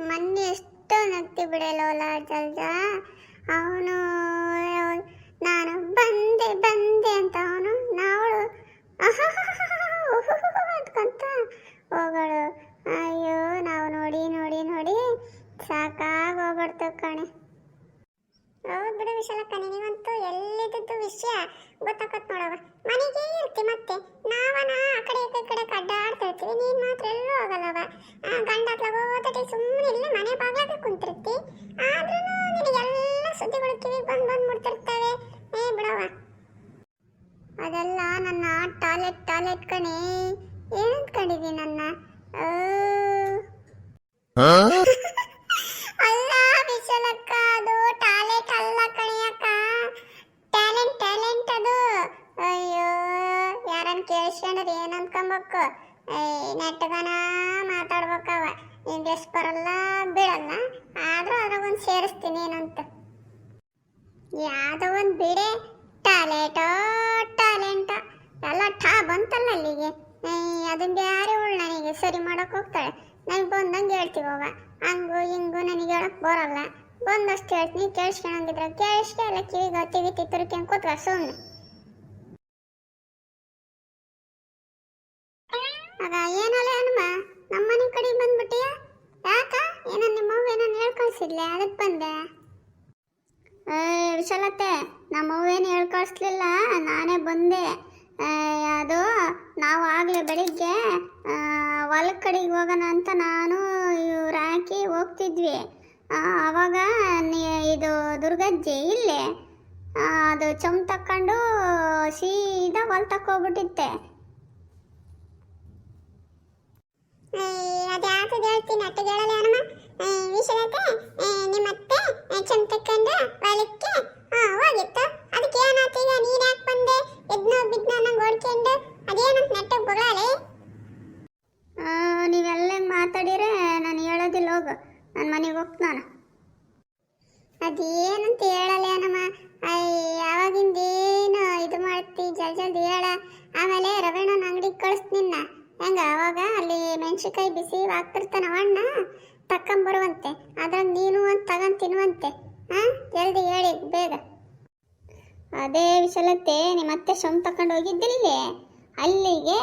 ಮೊನ್ನೆ ಎಷ್ಟೋ ನಗ್ತಿ ಬಿಡಲೋಲ ಜಲ್ಜ. ಅವನು ನಾನು ಬಂದೆ ಬಂದೆ ಅಂತ ಅವನು ನಾವಳು ಅಂದ್ಕೊಂತ ಹೋಗಳು. ಅಯ್ಯೋ ನಾವು ನೋಡಿ ನೋಡಿ ನೋಡಿ ಸಾಕಾಗಿ ಹೋಗ್ಬಿಡ್ತೇವೆ ಕಣೆ. ಹೌದು ಬಿಡು ವಿಶಾಲಕ್ಕ, ನಿನಗಂತೂ ಎಲ್ಲಿದ್ದು ವಿಷಯ ಗೊತ್ತಾಕತ್ ನೋಡವ. ಮನೆಗೆ ಇರ್ತಿ ಮತ್ತೆ ನಾವನ ಆ ಕಡೆ ಈ ಕಡೆ ಅಡ್ಡಾಡ್ತಾ ಇರ್ತೀವಿ, ನೀನ್ ಮಾತ್ರ ಎಲ್ಲೂ ಹೋಗಲ್ಲವ. ಗಂಡ ಹತ್ಲಾಗ ಓದಟಿ ಸುಮ್ಮನೆ ಇಲ್ಲ ಮನೆ ಬಾಗ್ಲಾಗ ಕುಂತಿರ್ತಿ. ಆದ್ರೂ ನಿನಗೆಲ್ಲ ಸುದ್ದಿಗಳು ಕಿವಿಗೆ ಬಂದ್ಬಿಡ್ತಿರ್ತವೆ. ಬಿಡವ, ಅದೆಲ್ಲ ನನ್ನ ಟಾಯ್ಲೆಟ್ ಕಣೆ. ಏನಂತ ಕಂಡಿದ್ದೀನಿ ನನ್ನ? ಅಲ್ಲ ವಿಶಾಲಕ್ಕ, ಅದು ಟಾಯ್ಲೆಟ್ ಅಲ್ಲ ಕಣಿಯಕ್ಕ, ಟ್ಯಾಲೆಂಟ್ ಅದು. ಅಯ್ಯೋ, ಯಾರನ್ನ ಕೇಳಿಸ್ಕೊಂಡ್ರೆ ಏನು ಅನ್ಕೊಬೇಕು? ನೆಟ್ಟಗನ ಮಾತಾಡ್ಬೇಕವ. ಇಂಗ್ಲೀಷ್ ಬರಲ್ಲ ಬಿಡಲ್ಲ, ಆದ್ರೂ ಅದ್ರಾಗೊಂದು ಸೇರಿಸ್ತೀನಿ ಏನಂತ. ಯಾವುದೋ ಒಂದು ಬಿಡೆ, ಟ್ಯಾಲೆಂಟ ಎಲ್ಲ ಠಾ ಬಂತಲ್ಲ ಅಲ್ಲಿಗೆ. ಅದನ್ನ ಬೇರೆ ಉಳ್ಳ ನನಗೆ ಸರಿ ಮಾಡಕ್ ಹೋಗ್ತಾಳೆ. ನನಗೆ ಬಂದಂಗೆ ಹೇಳ್ತೀವವ, ಹಂಗು ಹಿಂಗು ನನಗೆ ಹೇಳಕ್ ಬರಲ್ಲ. ಬಂದಷ್ಟು ಹೇಳ್ತೀನಿ, ಕೇಳಿಸ್ಕೊಳಂಗಿದ್ರೆ ಕೇಳಿಸ್ಕೆ, ಎಲ್ಲ ಕಿವಿಗೆ ಟಿವಿ ತುರ್ಕೊಂಡು ಕೂತ್ಕ ಸುಮ್ಮನೆ. ಆಗ ಏನಲ್ಲ ಹನುಮ, ನಮ್ಮನೆ ಕಡೆ ಬಂದ್ಬಿಟ್ಟಿಯ? ಯಾಕ ಏನೋ ನಿಮ್ಮವ್ವ ಏನೋ ಹೇಳ್ಕಳಿಸಿದ್ಲೆ, ಅದಕ್ಕೆ ಬಂದೆ. ವಿಶಾಲತೆ, ನಮ್ಮವ್ವೇನು ಹೇಳ್ಕಳಿಸ್ಲಿಲ್ಲ, ನಾನೇ ಬಂದೆ. ಅದು ನಾವು ಆಗಲೇ ಬೆಳಿಗ್ಗೆ ಹೊಲದ ಕಡೆಗೆ ಹೋಗೋಣ ಅಂತ ನಾನು ಇವ್ರು ಹಾಕಿ ಹೋಗ್ತಿದ್ವಿ. ಆವಾಗ ಇದು ದುರ್ಗಜ್ಜಿ ಇಲ್ಲೇ ಅದು ಚಮ್ ತಕ್ಕೊಂಡು ಸೀದಾ ಹೊಲ ತಕ್ಕೋಗ್ಬಿಟ್ಟಿತ್ತೆ. ಅದ್ಯಾಕೆ ಹೇಳ್ತೀನಿ ಅಟ್ಟಿಗೆ ಹೇಳಲ್ಲ ಹನುಮ. ವಿಷಯಕ್ಕೆ ನಿಮ್ಮತ್ತೆ ಚಮ್ ತಕ್ಕೊಂಡು ಹೊಲಕ್ಕೆ ಹೋಗಿತ್ತು. ಅದಕ್ಕೆ ಏನಾಯ್ತು ಈಗ? ನೀನು ಯಾಕೆ ಬಂದೆ? ಬಿದ್ನ ನಂಗೆ ಓಡ್ಕೊಂಡು ಅದೇನಂತ ನೆಟ್ಟಗೆ ಬಗಳಾಳೆ. ನೀವೆಲ್ಲ ಮಾತಾಡಿದ್ರೆ ನಾನು ಹೇಳೋದಿಲ್ಲ, ಹೋಗು, ನನ್ನ ಮನೆಗೆ ಹೋಗ್ತಾನ. ಅದೇನಂತ ಹೇಳಲ್ಲ ನಮ್ಮ. ಯಾವಾಗಿಂದೇನು ಇದು ಮಾಡ್ತಿ, ಜಲ್ದಿ ಹೇಳ. ಆಮೇಲೆ ರವೀಣನ ಅಂಗಡಿಗೆ ಕಳಿಸ್ನಿನ್ನ ಹೆಂಗ, ಅವಾಗ ಅಲ್ಲಿ ಮೆಣಸಿನ್ಕಾಯಿ ಬಿಸಿ ಹಾಕ್ತಿರ್ತಾನ ಅಣ್ಣ, ತಕ್ಕೊಂಬರುವಂತೆ. ಅದ್ರಾಗ ನೀನು ಒಂದು ತಗೊಂಡು ತಿನ್ನುವಂತೆ. ಜಲ್ದಿ ಹೇಳಿ ಬೇಗ. ಅದೇ ವಿಶಾಲತೆ, ನಿಮ್ಮತ್ತೆ ಸೊಂಪು ತಕೊಂಡು ಹೋಗಿದ್ದಿಲ್ಲೇ ಅಲ್ಲಿಗೆ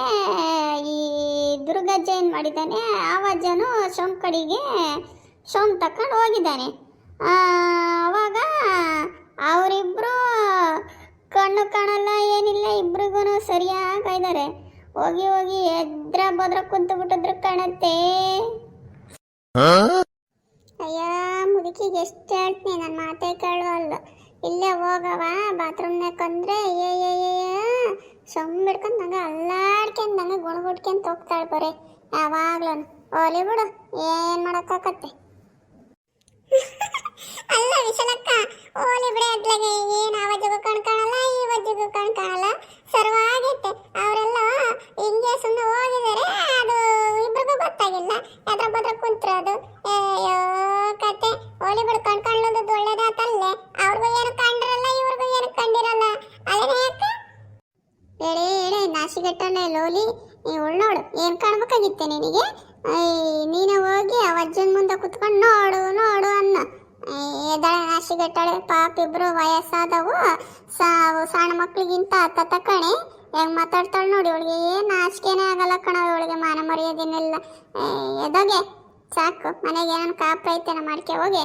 ಈ ದುರ್ಗಜ್ಜ ಏನು ಮಾಡಿದ್ದಾನೆ, ಆವಜ್ಜನು ಸೊಂಪು ಕಡೆಗೆ ಸೊಂಪು ತಕೊಂಡು ಹೋಗಿದ್ದಾನೆ. ಅವಾಗ ಅವರಿಬ್ಬರು ಕಣ್ಣು ಕಾಣಲ್ಲ ಏನಿಲ್ಲ, ಇಬ್ರಿಗೂ ಸರಿಯಾಗಿದ್ದಾರೆ. ಹೋಗಿ ಹೋಗಿ ಎದ್ರ ಬದ್ರ ಕುಂತು ಬಿಟ್ಟಿದ್ರು ಕಾಣತ್ತೆ. ಅಯ್ಯ ಮುದುಕಿಗೆ ಎಷ್ಟು ಹೇಳ್ತೀನಿ, ನನ್ನ ಮಾತೇ ಕೇಳುವಲ್ಲ. ಇಲ್ಲೇ ಹೋಗವ ಬಾತ್ರೂಮ್ನಾಗ ಕಂದ್ರೆ ಸೊಮ್ಮೆ ಹಿಡ್ಕೊಂಡು ನಂಗೆ ಅಲ್ಲಾಡ್ಕೊಂಡು ನಂಗೆ ಗುಣಗುಡ್ಕೊಂಡು ಹೋಗ್ತಾಳೆ ಬರೀ ಯಾವಾಗ್ಲೂ. ಓಲಿ ಬಿಡು, ಏನು ಮಾಡೋಕ್ಕಾಗತ್ತೆ. ಅಲ್ಲ ವಿಶಾಲಕ್ಕ, ಓಲಿ ಬಿಡ ಅದ್ಲಾಗೆ ಏನು ಆ ವಜ್ಜಿಗೂ ಕಾಣಲ್ಲ ಈ ವಜ್ಜಿಗೂ ಕಾಣಲ್ಲ, ಸರ್ವಾಗೈತೆ. ಅವರೆಲ್ಲ ಹಿಂಗೆ ಸುಮ್ಮನೆ ಹೋಗಿದ್ದಾರೆ, ಅದು ಇಬ್ರಿಗೂ ಗೊತ್ತಾಗಿಲ್ಲ. ಎದ್ರ ಬದ್ರ ಕುಂತ್ರೋದು. ಅಯ್ಯೋ ಕತೆ, ಓಲಿ ಬಿಡು, ಕಣ್ಕೊಳ್ಳೋದು ಒಳ್ಳೇದಾತಲ್ಲೇ. ಅವ್ರಿಗೂ ಏನು ಕಂಡಿರಲ್ಲ, ಇವ್ರಿಗೂ ಏನು ಕಂಡಿರಲ್ಲ. ಅದೇನೇ ಯಾಕೆ ಹೇಳಿ ನಾಶಿಗಟ್ಟನೆ ಲೋಲಿ. ನೀವು ನೋಡು, ಏನು ಕಾಣ್ಬೇಕಾಗಿತ್ತೆ ನಿನಗೆ? ನೀನು ಹೋಗಿ ಆ ಅಜ್ಜನ ಮುಂದೆ ಕುತ್ಕೊಂಡು ನೋಡು ನೋಡು ಅನ್ನ. ಎದಳೆ ನಾಶಿಗಟ್ಟಳೆ, ಪಾಪ ಇಬ್ರು ವಯಸ್ಸಾದವು, ಸಣ್ಣ ಮಕ್ಳಿಗಿಂತ ತಕಣೆ ಹೆಂಗೆ ಮಾತಾಡ್ತಾಳೆ ನೋಡಿ. ಇವಳಿಗೆ ಏನು ನಾಚಿಕೆನೇ ಆಗಲ್ಲ ಕಣ, ಇವಳಿಗೆ ಮಾನ ಮರ್ಯಾದೆನೆಲ್ಲ. ಎದೋಗೆ ಸಾಕು, ಮನೆಗೆ ಏನೋ ಕಾಪ್ರ ಐತೆನ ಮಾಡ್ಕೆ ಹೋಗಿ.